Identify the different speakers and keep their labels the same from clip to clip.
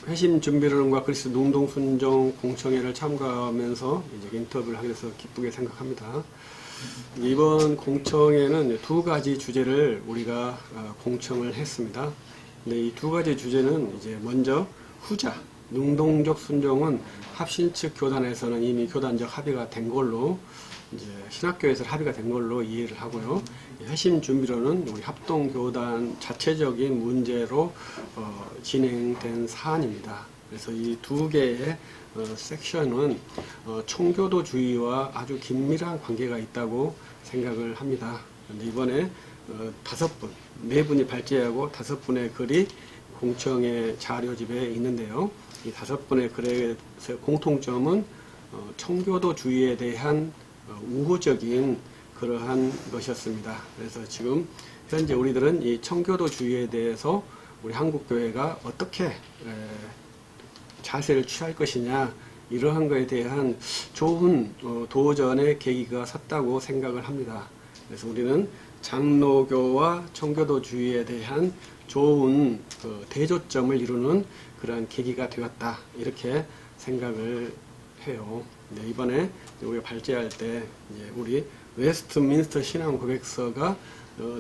Speaker 1: 회심 준비론과 그리스도 능동순종 공청회를 참가하면서 이제 인터뷰를 하게 돼서 기쁘게 생각합니다. 이번 공청회는 두 가지 주제를 우리가 공청을 했습니다. 근데 이 두 가지 주제는 이제 먼저 후자, 능동적 순종은 합신 측 교단에서는 이미 교단적 합의가 된 걸로 이제 신학교에서 합의가 된 걸로 이해를 하고요. 회심 준비론은 우리 합동교단 자체적인 문제로 진행된 사안입니다. 그래서 이 두 개의 섹션은 총교도주의와 아주 긴밀한 관계가 있다고 생각을 합니다. 그런데 이번에 5분, 4분이 발제하고 5분의 글이 공청회 자료집에 있는데요. 이 5분의 글의 공통점은 청교도주의에 대한 우호적인 그러한 것이었습니다. 그래서 지금 현재 우리들은 이 청교도주의에 대해서 우리 한국교회가 어떻게 자세를 취할 것이냐, 이러한 것에 대한 좋은 도전의 계기가 섰다고 생각을 합니다. 그래서 우리는 장로교와 청교도주의에 대한 좋은 대조점을 이루는 그러한 계기가 되었다, 이렇게 생각을 해요. 네, 이번에 우리가 발제할 때 우리 웨스트민스터 신앙 고백서가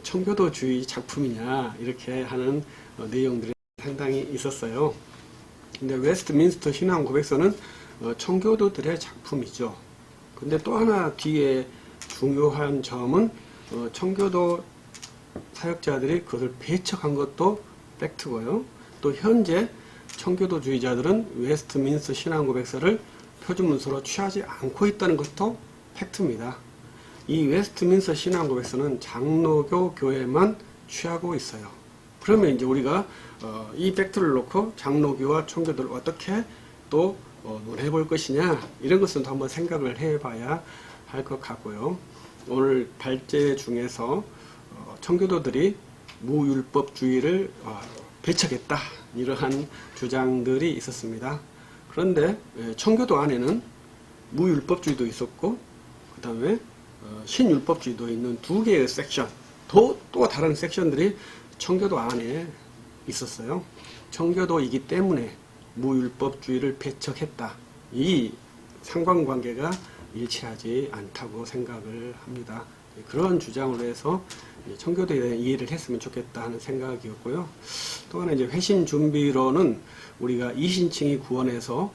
Speaker 1: 청교도주의 작품이냐, 이렇게 하는 내용들이 상당히 있었어요. 근데 웨스트민스터 신앙 고백서는 청교도들의 작품이죠. 근데 또 하나 뒤에 중요한 점은 청교도 사역자들이 그것을 배척한 것도 팩트고요. 또 현재 청교도주의자들은 웨스트민스터 신앙 고백서를 표준문서로 취하지 않고 있다는 것도 팩트입니다. 이 웨스트민스터 신앙 고백서는 장로교 교회만 취하고 있어요. 그러면 이제 우리가 이 팩트를 놓고 장로교와 청교도를 어떻게 또 논해 볼 것이냐, 이런 것은 또 한번 생각을 해봐야 할 것 같고요. 오늘 발제 중에서 청교도들이 무율법주의를 배척했다, 이러한 주장들이 있었습니다. 그런데 청교도 안에는 무율법주의도 있었고, 그 다음에 신율법주의도 있는 두 개의 섹션, 또 다른 섹션들이 청교도 안에 있었어요. 청교도이기 때문에 무율법주의를 배척했다, 이 상관관계가 일치하지 않다고 생각을 합니다. 그런 주장으로 해서 청교도에 대한 이해를 했으면 좋겠다 하는 생각이었고요. 또 하나 이제 회심 준비로는 우리가 이신칭이 구원해서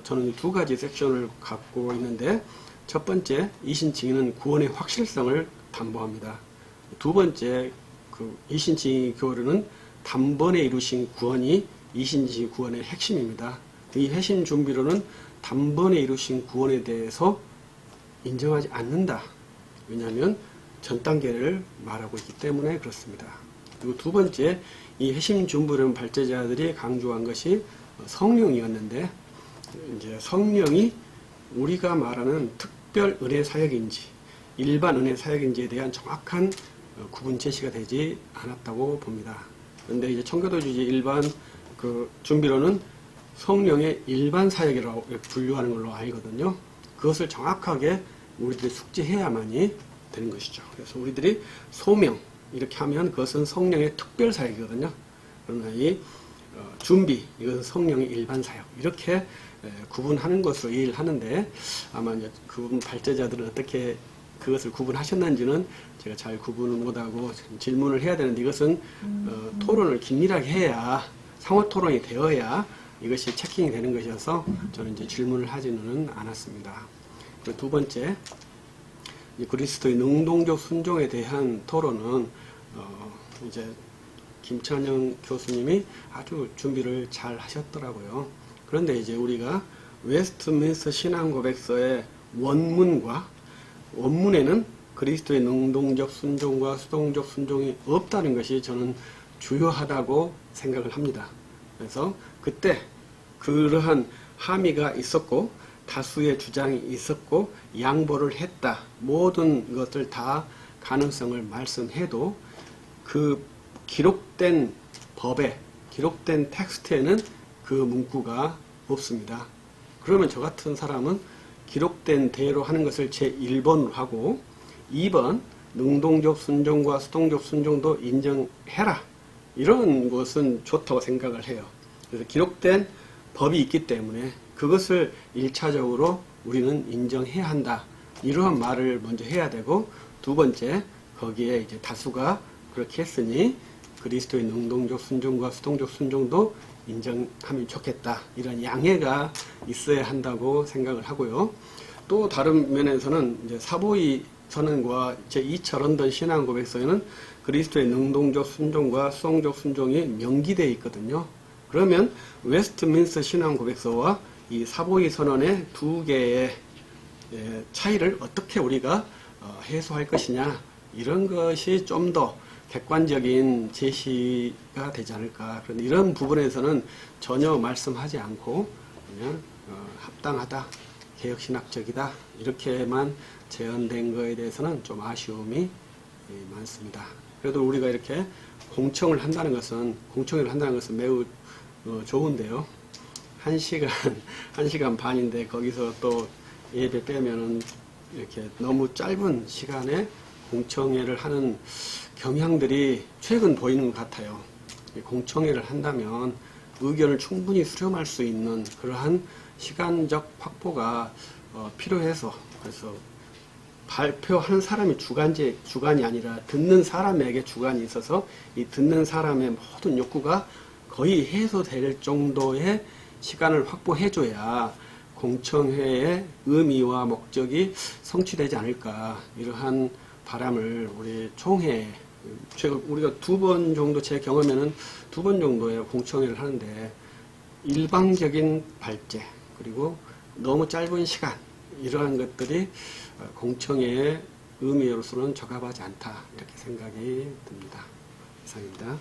Speaker 1: 저는 두 가지 섹션을 갖고 있는데, 첫 번째 이신칭은 구원의 확실성을 담보합니다. 두 번째 이신칭이 교류는 단번에 이루신 구원이 이신칭 구원의 핵심입니다. 이 회심 준비로는 단번에 이루신 구원에 대해서 인정하지 않는다. 왜냐하면 전 단계를 말하고 있기 때문에 그렇습니다. 그리고 두 번째, 이 회심 준비론 발제자들이 강조한 것이 성령이었는데, 이제 성령이 우리가 말하는 특별 은혜 사역인지 일반 은혜 사역인지에 대한 정확한 구분 제시가 되지 않았다고 봅니다. 그런데 이제 청교도주의 일반 준비론은 성령의 일반 사역이라고 분류하는 걸로 알거든요. 그것을 정확하게 우리들이 숙지해야만이 되는 것이죠. 그래서 우리들이 소명 이렇게 하면 그것은 성령의 특별 사역이거든요. 그러나 이 준비, 이것은 성령의 일반 사역, 이렇게 구분하는 것으로 이해를 하는데, 아마 이제 그분 발제자들은 어떻게 그것을 구분하셨는지는 제가 잘 구분을 못하고 질문을 해야 되는데, 이것은 토론을 긴밀하게 해야, 상호 토론이 되어야 이것이 체킹이 되는 것이어서 저는 이제 질문을 하지는 않았습니다. 그리고 두 번째, 그리스도의 능동적 순종에 대한 토론은 이제 김찬영 교수님이 아주 준비를 잘 하셨더라고요. 그런데 이제 우리가 웨스트민스터 신앙고백서의 원문에는 그리스도의 능동적 순종과 수동적 순종이 없다는 것이 저는 주요하다고 생각을 합니다. 그래서 그때 그러한 함의가 있었고 다수의 주장이 있었고 양보를 했다, 모든 것들 다 가능성을 말씀해도 그 기록된 법에, 기록된 텍스트에는 그 문구가 없습니다. 그러면 저 같은 사람은 기록된 대로 하는 것을 제1번으로 하고 2번 능동적 순종과 수동적 순종도 인정해라, 이런 것은 좋다고 생각을 해요. 그래서 기록된 법이 있기 때문에 그것을 1차적으로 우리는 인정해야 한다. 이러한 말을 먼저 해야 되고, 두 번째, 거기에 이제 다수가 그렇게 했으니 그리스도의 능동적 순종과 수동적 순종도 인정하면 좋겠다. 이런 양해가 있어야 한다고 생각을 하고요. 또 다른 면에서는 이제 사보이 선언과 제2차 런던 신앙 고백서에는 그리스도의 능동적 순종과 수동적 순종이 명기되어 있거든요. 그러면 웨스트민스터 신앙 고백서와 이 사보이 선언의 두 개의 차이를 어떻게 우리가 해소할 것이냐, 이런 것이 좀 더 객관적인 제시가 되지 않을까. 그런데 이런 부분에서는 전혀 말씀하지 않고 그냥 합당하다, 개혁신학적이다, 이렇게만 제언된 거에 대해서는 좀 아쉬움이 많습니다. 그래도 우리가 이렇게 공청회를 한다는 것은 매우 좋은데요. 1시간 반인데 거기서 또 예배 빼면은 이렇게 너무 짧은 시간에 공청회를 하는 경향들이 최근 보이는 것 같아요. 공청회를 한다면 의견을 충분히 수렴할 수 있는 그러한 시간적 확보가 필요해서, 그래서 발표하는 사람이 주관이 아니라 듣는 사람에게 주관이 있어서 이 듣는 사람의 모든 욕구가 거의 해소될 정도의 시간을 확보해줘야 공청회의 의미와 목적이 성취되지 않을까, 이러한 바람을 우리 총회, 우리가 2번 정도, 제 경험에는 2번 정도의 공청회를 하는데 일방적인 발제, 그리고 너무 짧은 시간, 이러한 것들이 공청회의 의미로서는 적합하지 않다, 이렇게 생각이 듭니다. 이상입니다.